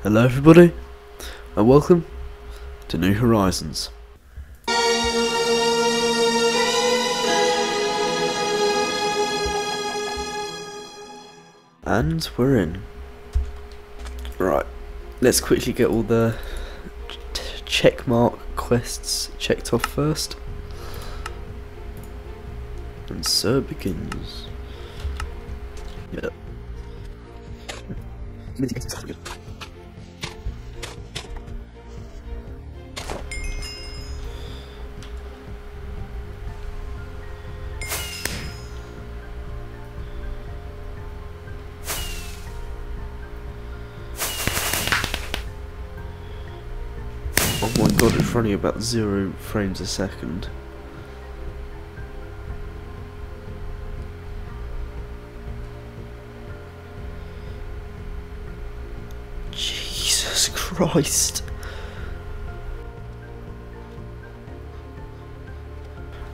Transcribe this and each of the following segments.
Hello everybody, and welcome to New Horizons. And we're in. Right, let's quickly get all the checkmark quests checked off first. And so it begins. Yeah. Oh my god, it's running about 0 frames a second. Jesus Christ.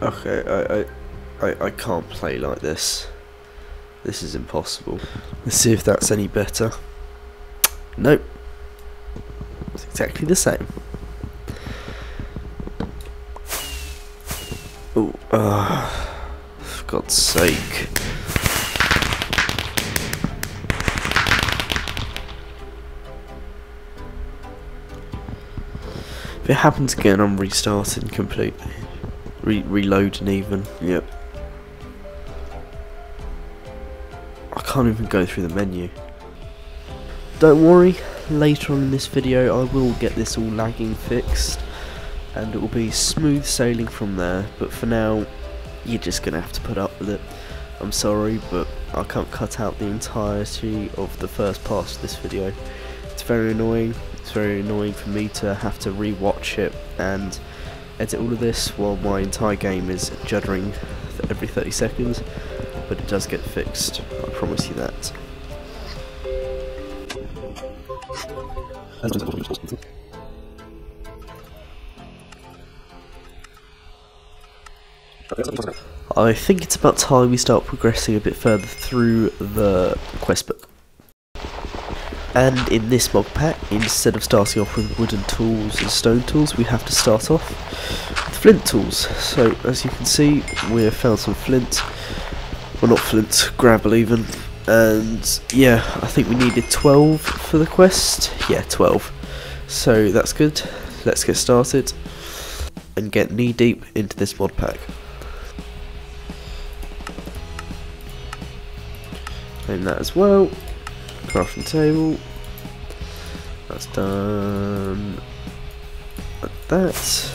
Okay, I can't play like this. This is impossible. Let's see if that's any better. Nope. It's exactly the same. Oh, for God's sake. If it happens again, I'm restarting completely. Reloading even, yep. I can't even go through the menu. Don't worry, later on in this video I will get this all lagging fixed. And it will be smooth sailing from there, but for now, you're just going to have to put up with it. I'm sorry, but I can't cut out the entirety of the first part of this video. It's very annoying. It's very annoying for me to have to re-watch it and edit all of this while my entire game is juddering every 30 seconds, but it does get fixed, I promise you that. I think it's about time we start progressing a bit further through the quest book. And in this mod pack, instead of starting off with wooden tools and stone tools, we have to start off with flint tools. So as you can see, we have found some flint, well not flint, gravel even, and yeah, I think we needed 12 for the quest, yeah 12, so that's good. Let's get started and get knee deep into this mod pack. Claim that as well. Crafting table. That's done. Like that.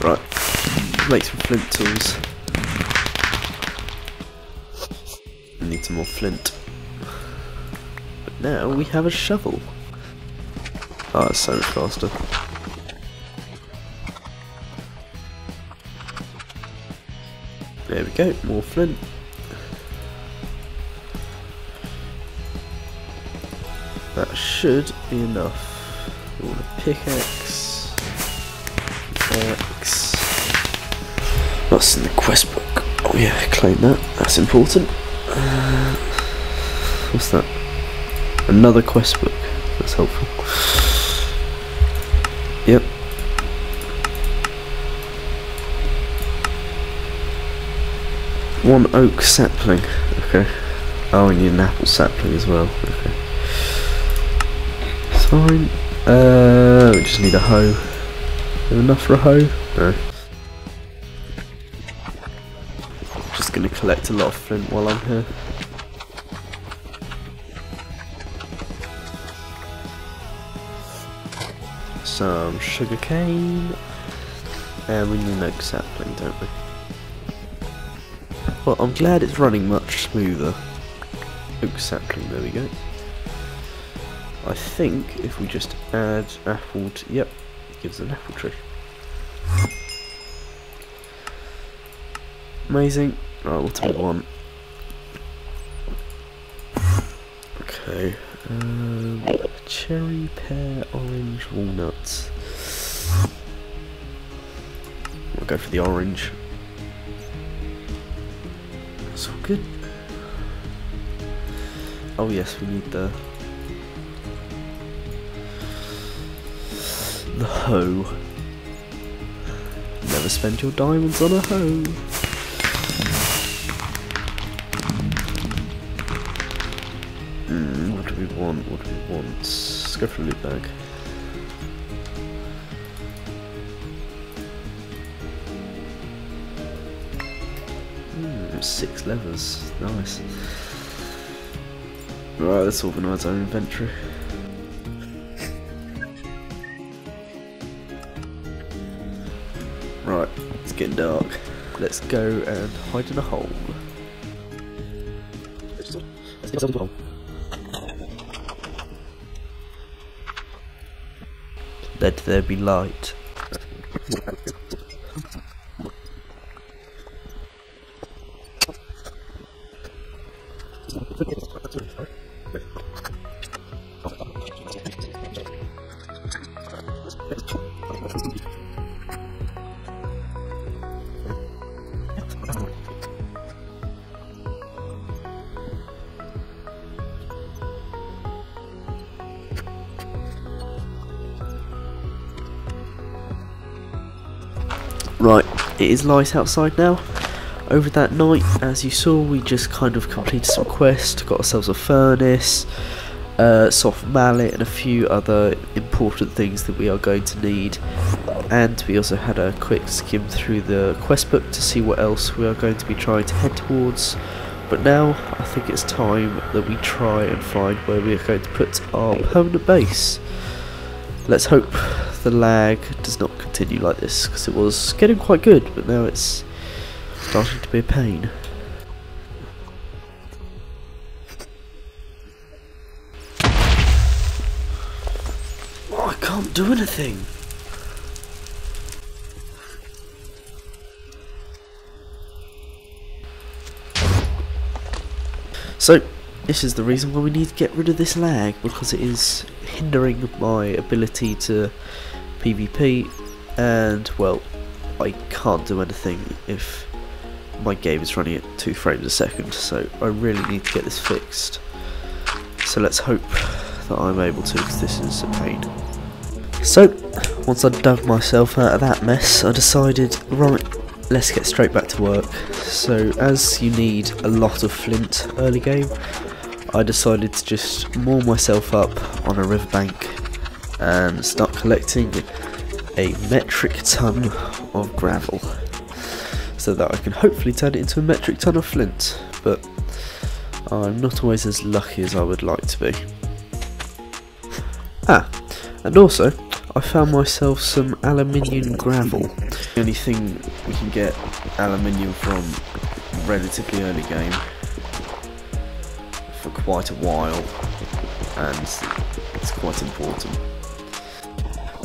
Right. Make some flint tools. Need some more flint. But now we have a shovel. Oh, that's so much faster. There we go, more flint. That should be enough. We want a pickaxe. Axe. That's in the quest book. Oh yeah, claim that. That's important. What's that? Another quest book. That's helpful. Yep. One oak sapling. Okay. Oh, we need an apple sapling as well. Okay. Fine. We just need a hoe. Is there enough for a hoe? No. Just gonna collect a lot of flint while I'm here. Some sugar cane. And we need an oak sapling, don't we? Well, I'm glad it's running much smoother. Oak sapling, there we go. I think if we just add apple, yep, it gives an apple tree. Amazing. Right, what do we want? Okay. Cherry, pear, orange, walnuts. We'll go for the orange. That's all good. Oh yes, we need the hoe. Never spend your diamonds on a hoe. What do we want? What do we want? Let's go for a loot bag. 6 levers, nice. Right, let's organise our inventory. Right, it's getting dark. Let's go and hide in a hole. Let there be light. Right, it is light outside now. Over that night, as you saw, we just kind of completed some quests, got ourselves a furnace, soft mallet and a few other important things that we are going to need. And we also had a quick skim through the quest book to see what else we are going to be trying to head towards. But now, I think it's time that we try and find where we are going to put our permanent base. Let's hope the lag does not continue like this, because it was getting quite good, but now it's starting to be a pain. Oh, I can't do anything. So, this is the reason why we need to get rid of this lag, because it is hindering my ability to PvP, and well, I can't do anything if my game is running at 2 frames a second, so I really need to get this fixed. So let's hope that I'm able to, because this is a pain. So, once I dug myself out of that mess, I decided, right, let's get straight back to work. So, as you need a lot of flint early game, I decided to just moor myself up on a riverbank and start collecting a metric ton of gravel, so that I can hopefully turn it into a metric ton of flint, but I'm not always as lucky as I would like to be. And also, I found myself some aluminium gravel. The only thing we can get aluminium from relatively early game for quite a while, and it's quite important.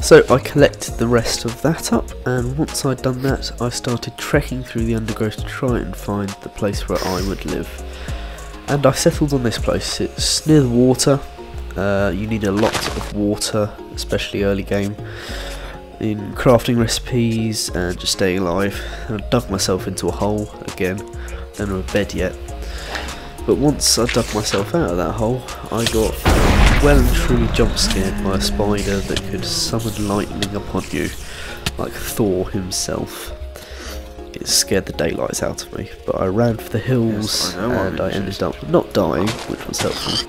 So I collected the rest of that up, and once I'd done that, I started trekking through the undergrowth to try and find the place where I would live. And I settled on this place. It's near the water. You need a lot of water, especially early game, in crafting recipes and just staying alive. And I dug myself into a hole again, don't have a bed yet. But once I dug myself out of that hole, I got well and truly jump scared by a spider that could summon lightning upon you, like Thor himself. It scared the daylights out of me, but I ran for the hills, and I ended up not dying, which was helpful.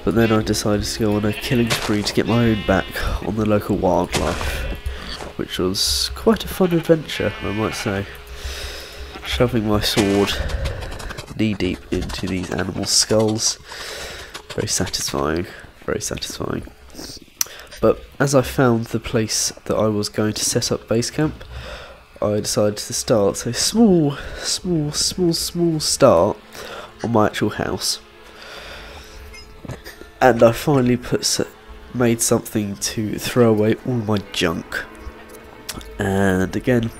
But then I decided to go on a killing spree to get my own back on the local wildlife, which was quite a fun adventure, I might say. Shoving my sword knee deep into these animal skulls. Very satisfying, very satisfying. But as I found the place that I was going to set up base camp, I decided to start a small start on my actual house. And I finally made something to throw away all my junk. And again,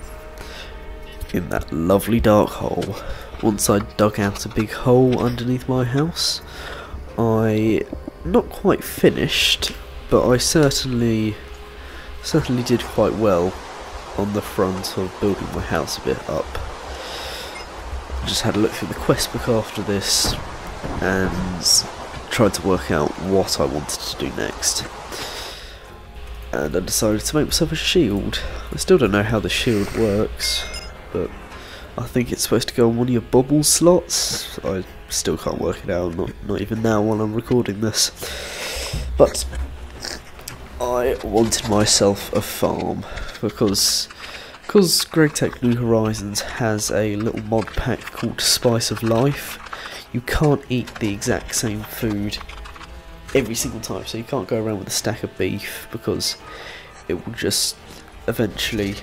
in that lovely dark hole, once I dug out a big hole underneath my house, I not quite finished, but I certainly did quite well on the front of building my house a bit up. Just had a look through the quest book after this, and tried to work out what I wanted to do next. And I decided to make myself a shield. I still don't know how the shield works, but I think it's supposed to go on one of your bubble slots. I still can't work it out, not even now while I'm recording this. But I wanted myself a farm because GregTech New Horizons has a little mod pack called Spice of Life. You can't eat the exact same food every single time, so you can't go around with a stack of beef because it will just eventually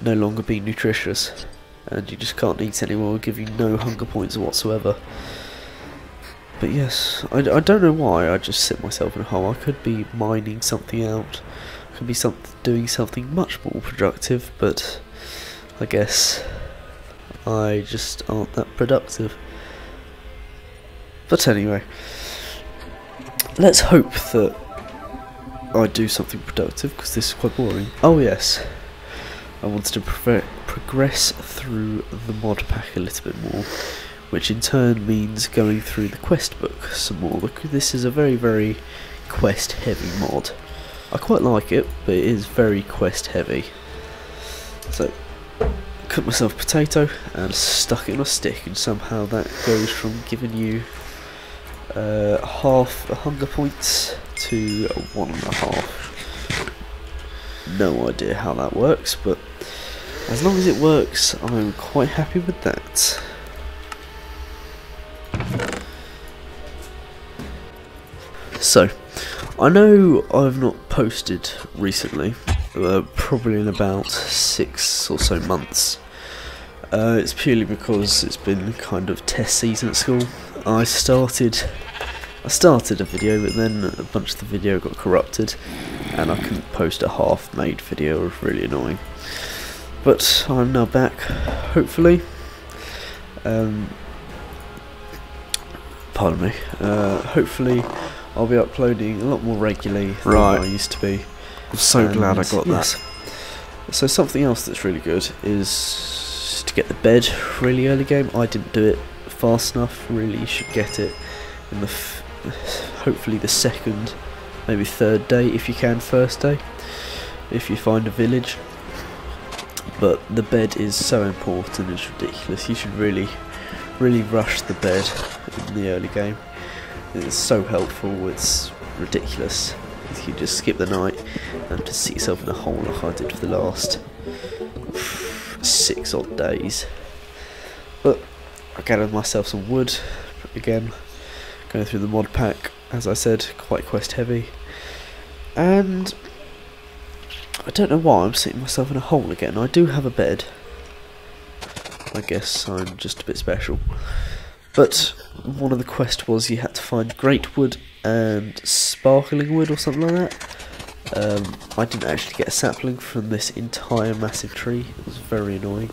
no longer be nutritious, and you just can't eat anymore. It'll give you no hunger points whatsoever. But yes, I don't know why I just sit myself in a hole. I could be mining something out, I could be doing something much more productive, but I guess I just aren't that productive. But anyway, let's hope that I do something productive, because this is quite boring. Oh yes, I wanted to progress through the mod pack a little bit more, which in turn means going through the quest book some more, because this is a very, very quest heavy mod. I quite like it, but it is very quest heavy. So, cut myself a potato and stuck it on a stick, and somehow that goes from giving you half a hunger points to 1.5. No idea how that works, but as long as it works, I'm quite happy with that. So, I know I've not posted recently, probably in about 6 or so months. It's purely because it's been kind of test season at school. I started a video, but then a bunch of the video got corrupted and I couldn't post a half-made video. It was really annoying. But I'm now back, hopefully. Pardon me. Hopefully I'll be uploading a lot more regularly than I used to be. I'm so glad I got that. So something else that's really good is to get the bed really early game. I didn't do it fast enough. Really, you should get it in the hopefully the second, maybe third day if you can. First day, if you find a village. But the bed is so important, it's ridiculous. You should really rush the bed in the early game. It's so helpful, it's ridiculous. You just skip the night and just sit yourself in a hole like I did for the last 6 odd days. But I gathered myself some wood, again, going through the mod pack, as I said, quite quest heavy. And I don't know why I'm sitting myself in a hole again. I do have a bed. I guess I'm just a bit special. But one of the quests was you had to find great wood and sparkling wood or something like that. I didn't actually get a sapling from this entire massive tree. It was very annoying.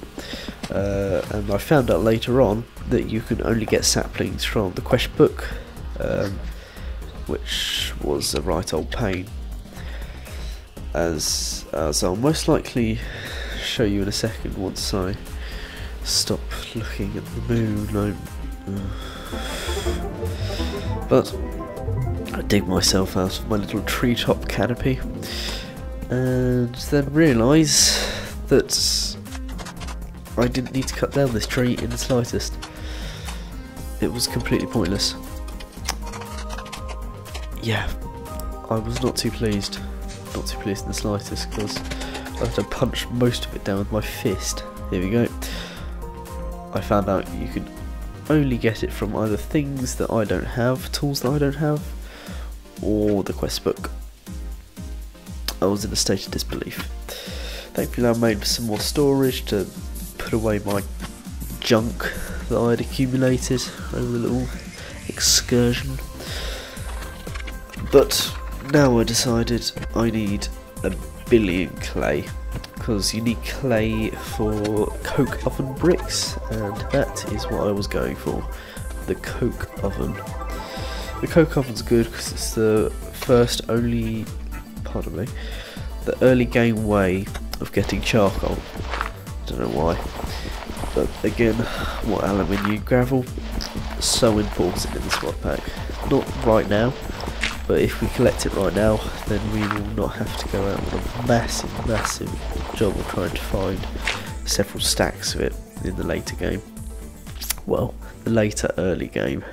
And I found out later on that you can only get saplings from the quest book, which was a right old pain. As I'll most likely show you in a second once I stop looking at the moon. But I dig myself out of my little treetop canopy and then realise that I didn't need to cut down this tree in the slightest. It was completely pointless. Yeah, I was not too pleased. Not too pleased in the slightest, because I had to punch most of it down with my fist. Here we go. I found out you can only get it from either things that I don't have, tools that I don't have, or the quest book. I was in a state of disbelief. Thankfully I made some more storage to put away my junk that I had accumulated over the little excursion. But now I decided I need 1 billion clay, because you need clay for coke oven bricks, and that is what I was going for, the coke oven. The coke oven's good because it's the the early game way of getting charcoal. Don't know why, but again, more aluminium, gravel, so important in this mod pack. not right now, but if we collect it right now, then we will not have to go out on a massive job of trying to find several stacks of it in the later game. Well, the later early game.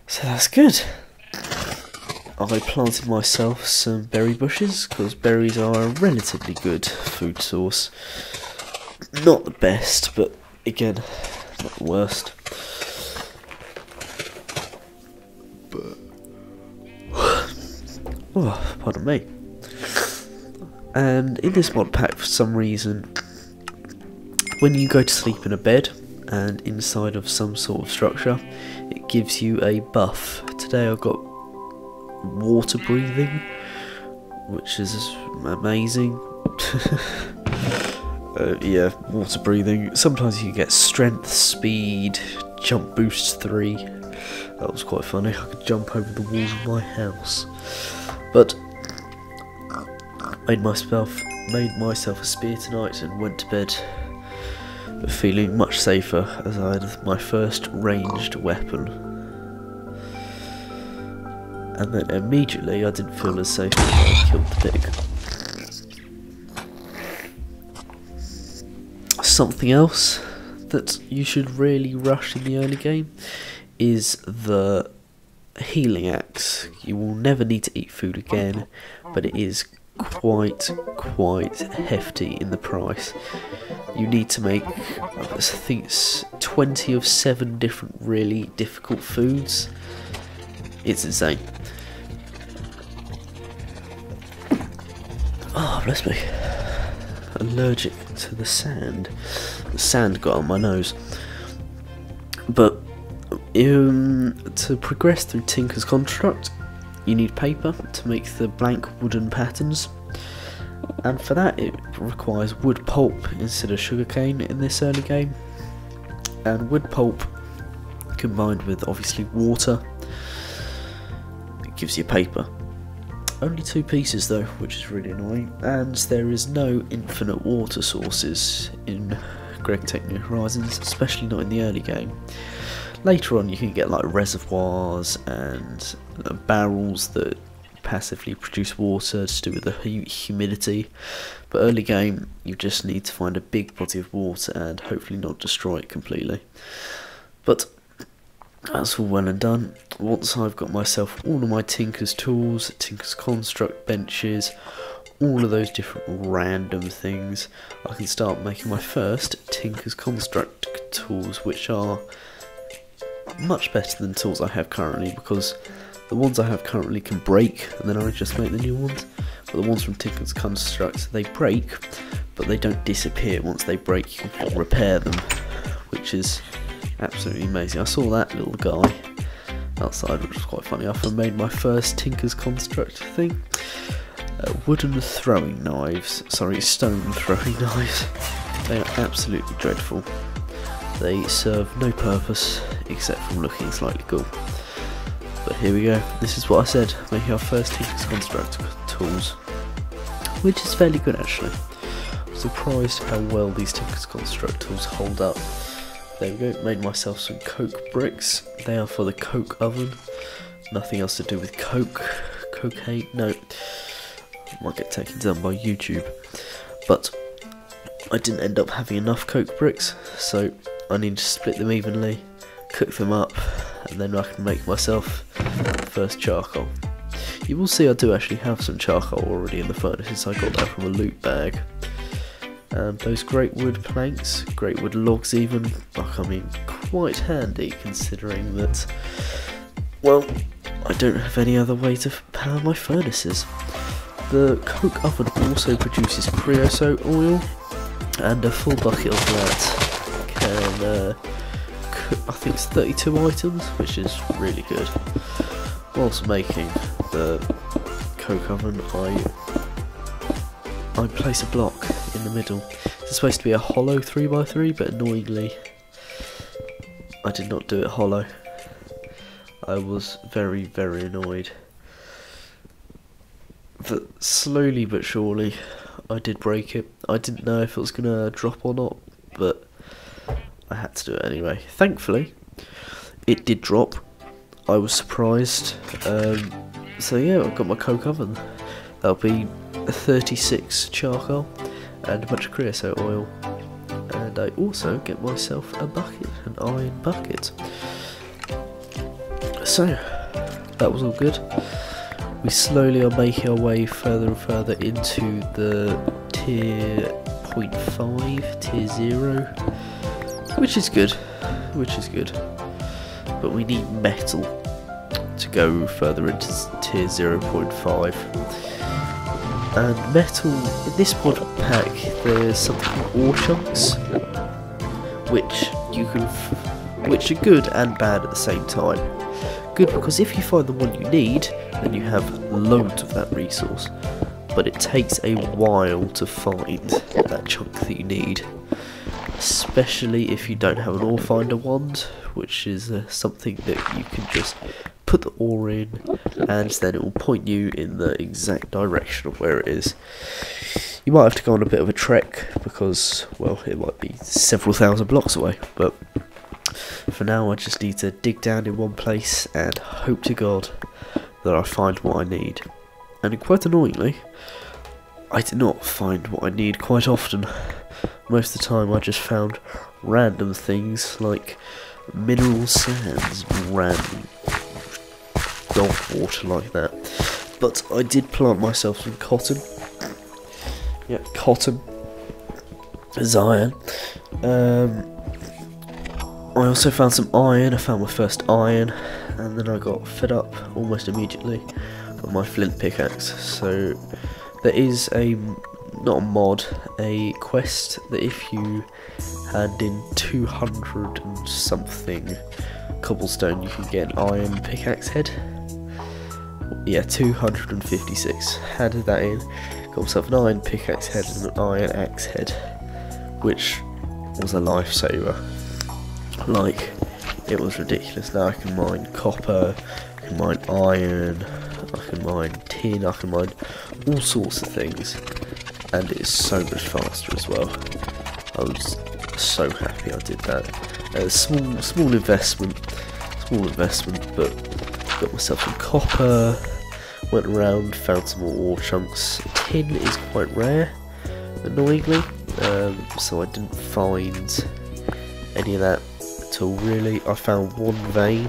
So that's good. I planted myself some berry bushes because berries are a relatively good food source. Not the best, but again, not the worst. But oh, pardon me. And in this mod pack, for some reason, when you go to sleep in a bed and inside of some sort of structure, it gives you a buff. Today I got water breathing, which is amazing. Yeah, water breathing. Sometimes you get strength, speed, jump boost 3. That was quite funny. I could jump over the walls of my house. But made myself a spear tonight and went to bed feeling much safer as I had my first ranged weapon. And then immediately I didn't feel as safe when I killed the pig. Something else that you should really rush in the early game is the healing axe. You will never need to eat food again, but it is quite hefty in the price. You need to make, I think it's 20 of 7 different really difficult foods. It's insane. Oh, bless me. Allergic to the sand. The sand got on my nose. But to progress through Tinker's Construct, you need paper to make the blank wooden patterns. And for that it requires wood pulp instead of sugarcane in this early game. And wood pulp combined with obviously water, it gives you paper. Only 2 pieces though, which is really annoying, and there is no infinite water sources in GregTech New Horizons, especially not in the early game. Later on you can get like reservoirs and barrels that passively produce water to do with the humidity, but early game you just need to find a big body of water and hopefully not destroy it completely. But that's all well and done. Once I've got myself all of my Tinker's tools, Tinker's Construct benches, all of those different random things, I can start making my first Tinker's Construct tools, which are much better than the tools I have currently, because the ones I have currently can break and then I just make the new ones, but the ones from Tinker's Construct, they break but they don't disappear. Once they break you can repair them, which is absolutely amazing. I saw that little guy outside, which was quite funny. I've made my first Tinker's Construct thing. Wooden throwing knives, sorry, stone throwing knives. They are absolutely dreadful. They serve no purpose except for looking slightly cool. But here we go. This is what I said, making our first Tinker's Construct tools, which is fairly good actually. I'm surprised how well these Tinker's Construct tools hold up. There we go, made myself some coke bricks. They are for the coke oven. Nothing else to do with cocaine, no. Might get taken down by YouTube. But I didn't end up having enough coke bricks, so I need to split them evenly, cook them up, and then I can make myself the first charcoal. You will see I do actually have some charcoal already in the furnace. I got that from a loot bag. And those great wood planks, great wood logs even, are coming quite handy considering that, well, I don't have any other way to power my furnaces. The coke oven also produces creosote oil, and a full bucket of that can cook, I think it's 32 items, which is really good. Whilst making the coke oven, I place a block in the middle. It's supposed to be a hollow 3x3, but annoyingly I did not do it hollow. I was very annoyed. But slowly but surely I did break it. I didn't know if it was going to drop or not, but I had to do it anyway. Thankfully it did drop, I was surprised. So yeah, I've got my coke oven. That'll be 36 charcoal and a bunch of creosote oil. And I also get myself a bucket, an iron bucket. So, that was all good. We slowly are making our way further and further into the tier 0.5, tier 0, which is good, but we need metal to go further into tier 0.5. And metal, in this mod pack, there's something called ore chunks, which which are good and bad at the same time. Good because if you find the one you need, then you have loads of that resource, but it takes a while to find that chunk that you need, especially if you don't have an ore finder wand, which is something that you can just put the ore in and then it will point you in the exact direction of where it is. You might have to go on a bit of a trek because, well, it might be several thousand blocks away, but for now I just need to dig down in one place and hope to God that I find what I need. And quite annoyingly, I did not find what I need quite often. Most of the time I just found random things like mineral sands, random dog water like that. But I did plant myself some cotton. Yeah, cotton is iron. I also found some iron. I found my first iron, and then I got fed up almost immediately with my flint pickaxe. So there is not a mod, a quest that if you hand in 200 and something cobblestone, you can get an iron pickaxe head. Yeah, 256. Handed that in, got myself an iron pickaxe head and an iron axe head, which was a lifesaver. Like, it was ridiculous. Now I can mine copper, I can mine iron, I can mine tin, I can mine all sorts of things, and it's so much faster as well. I was so happy I did that. Small investment, but got myself some copper, went around, found some more ore chunks. Tin is quite rare, annoyingly, so I didn't find any of that at all really. I found one vein,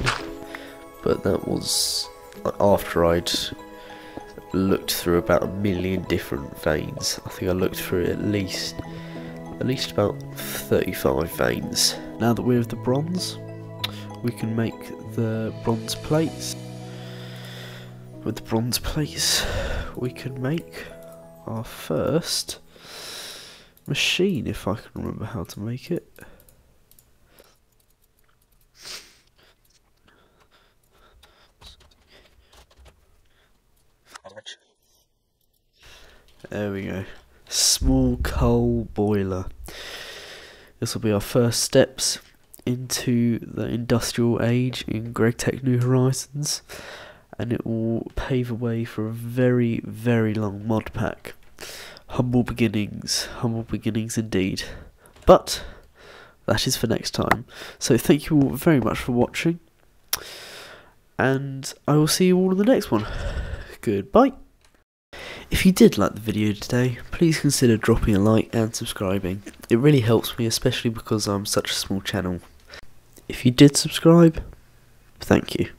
but that was after I'd looked through about 1 million different veins. I think I looked through at least about 35 veins. Now that we have the bronze, we can make the bronze plates. With the bronze plates, we can make our first machine, if I can remember how to make it. There we go. Small coal boiler. This will be our first steps into the industrial age in GregTech New Horizons, and it will pave the way for a very, very long mod pack. Humble beginnings indeed. But that is for next time. So thank you all very much for watching, and I will see you all in the next one. Goodbye. If you did like the video today, please consider dropping a like and subscribing. It really helps me, especially because I'm such a small channel. If you did subscribe, thank you.